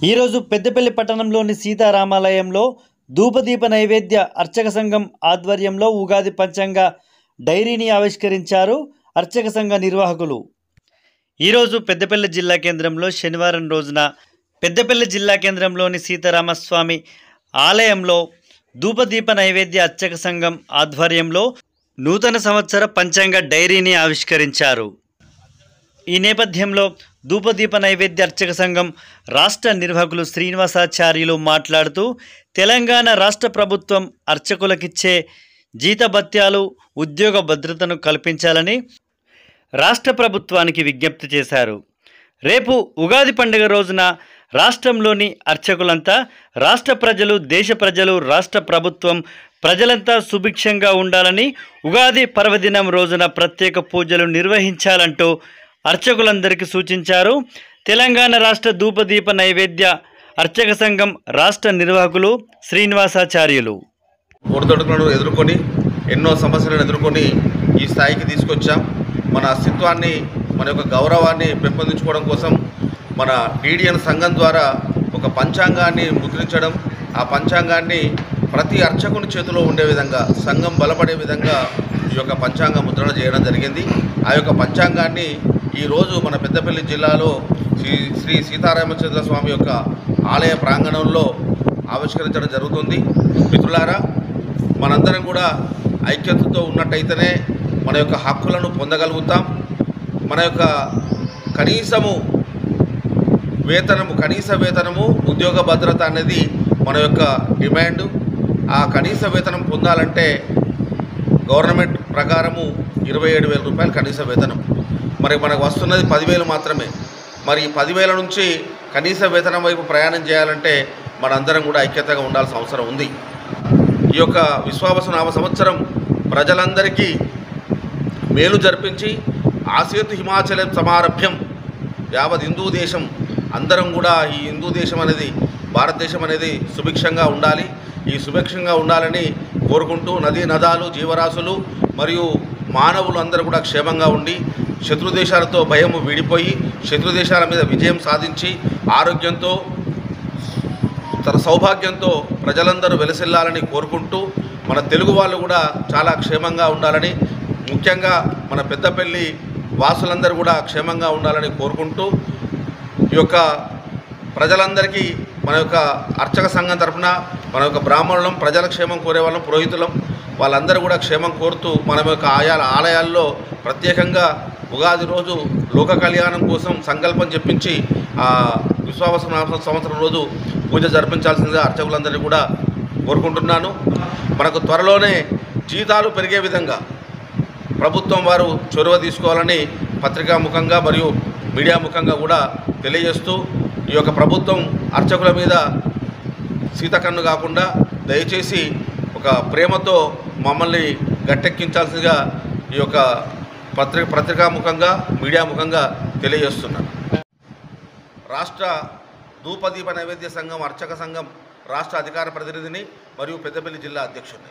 ఈరోజు పెద్దపల్లి పట్టణంలోని సీతారామాలయంలో ధూపదీప నైవేద్య అర్చక సంఘం ఆధ్వర్యంలో ఉగాది పంచాంగ డైరీని ఆవిష్కరించారు అర్చక సంఘ నిర్వాహకులు. ఈరోజు పెద్దపల్లి జిల్లా కేంద్రంలో శనివారం రోజున పెద్దపల్లి జిల్లా కేంద్రంలోని సీతారామస్వామి ఆలయంలో ధూపదీప నైవేద్య అర్చక సంఘం ఆధ్వర్యంలో నూతన సంవత్సర పంచాంగ డైరీని ఆవిష్కరించారు. ఈ నేపథ్యంలో ధూపదీప నైవేద్య అర్చక సంఘం రాష్ట్ర నిర్వాహకులు శ్రీనివాసాచార్యులు మాట్లాడుతూ తెలంగాణ రాష్ట్ర ప్రభుత్వం అర్చకులకిచ్చే జీతభత్యాలు ఉద్యోగ భద్రతను కల్పించాలని రాష్ట్ర ప్రభుత్వానికి విజ్ఞప్తి చేశారు. రేపు ఉగాది పండుగ రోజున రాష్ట్రంలోని అర్చకులంతా రాష్ట్ర ప్రజలు, దేశ ప్రజలు, రాష్ట్ర ప్రభుత్వం ప్రజలంతా సుభిక్షంగా ఉండాలని, ఉగాది పర్వదినం రోజున ప్రత్యేక పూజలు నిర్వహించాలంటూ అర్చకులందరికీ సూచించారు. తెలంగాణ రాష్ట్ర ధూపదీప నైవేద్య అర్చక సంఘం రాష్ట్ర నిర్వాహకులు శ్రీనివాసాచార్యులు. ఒడిదొడుకులను ఎదుర్కొని ఎన్నో సమస్యలను ఎదుర్కొని ఈ స్థాయికి తీసుకొచ్చాం. మన అస్తిత్వాన్ని, మన యొక్క గౌరవాన్ని పెంపొందించుకోవడం కోసం మన టీడీఎన్ సంఘం ద్వారా ఒక పంచాంగాన్ని ముద్రించడం, ఆ పంచాంగాన్ని ప్రతి అర్చకుని చేతిలో ఉండే విధంగా, సంఘం బలపడే విధంగా ఈ యొక్క పంచాంగ ముద్రణ చేయడం జరిగింది. ఆ యొక్క పంచాంగాన్ని ఈరోజు మన పెద్దపల్లి జిల్లాలో శ్రీ సీతారామచంద్ర స్వామి యొక్క ఆలయ ప్రాంగణంలో ఆవిష్కరించడం జరుగుతుంది. మిత్రులారా, మనందరం కూడా ఐక్యతతో ఉన్నట్టయితేనే మన యొక్క హక్కులను పొందగలుగుతాం. మన యొక్క కనీస వేతనము, ఉద్యోగ భద్రత అనేది మన యొక్క డిమాండ్. ఆ కనీస వేతనం పొందాలంటే గవర్నమెంట్ ప్రకారము 27,000 రూపాయలు కనీస వేతనం. మరి మనకు వస్తున్నది 10,000 మాత్రమే. మరి 10,000 నుంచి కనీస వేతనం వైపు ప్రయాణం చేయాలంటే మనందరం కూడా ఐక్యతగా ఉండాల్సిన అవసరం ఉంది. ఈ యొక్క విశ్వావసు నామ సంవత్సరం ప్రజలందరికీ మేలు జరిపించి ఆసేతు హిమాచలం సమారభ్యం యావత్ హిందూ దేశం, అందరం కూడా ఈ హిందూ దేశం అనేది, భారతదేశం అనేది సుభిక్షంగా ఉండాలి. ఈ సుభిక్షంగా ఉండాలని కోరుకుంటూ నదీ నదాలు, జీవరాశులు మరియు మానవులు అందరూ కూడా క్షేమంగా ఉండి శత్రు దేశాలతో భయము వీడిపోయి శత్రు దేశాల మీద విజయం సాధించి ఆరోగ్యంతో, తన సౌభాగ్యంతో ప్రజలందరూ వెలసిల్లాలని కోరుకుంటూ మన తెలుగు వాళ్ళు కూడా చాలా క్షేమంగా ఉండాలని, ముఖ్యంగా మన పెద్దపల్లి వాసులందరూ కూడా క్షేమంగా ఉండాలని కోరుకుంటూ ఈ యొక్క ప్రజలందరికీ మన యొక్క అర్చక సంఘం తరఫున మన యొక్క బ్రాహ్మణులం, ప్రజల క్షేమం కోరే వాళ్ళం, పురోహితులం, వాళ్ళందరూ కూడా క్షేమం కోరుతూ మన యొక్క ఆలయాల్లో ప్రత్యేకంగా ఉగాది రోజు లోక కళ్యాణం కోసం సంకల్పం చెప్పించి ఆ విశ్వావసు సంవత్సరం రోజు పూజ జరిపించాల్సిందిగా అర్చకులందరినీ కూడా కోరుకుంటున్నాను. మనకు త్వరలోనే జీతాలు పెరిగే విధంగా ప్రభుత్వం వారు చొరవ తీసుకోవాలని పత్రికా ముఖంగా మరియు మీడియా ముఖంగా కూడా తెలియజేస్తూ, ఈ యొక్క ప్రభుత్వం అర్చకుల మీద సీతకన్ను కాకుండా దయచేసి ఒక ప్రేమతో మమ్మల్ని గట్టెక్కించాల్సిందిగా ఈ యొక్క పత్రికా ముఖంగా, మీడియా ముఖంగా తెలియజేస్తున్నాను. రాష్ట్ర ధూపదీప నైవేద్య సంఘం అర్చక సంఘం రాష్ట్ర అధికార ప్రతినిధిని మరియు పెద్దపల్లి జిల్లా అధ్యక్షుడిని.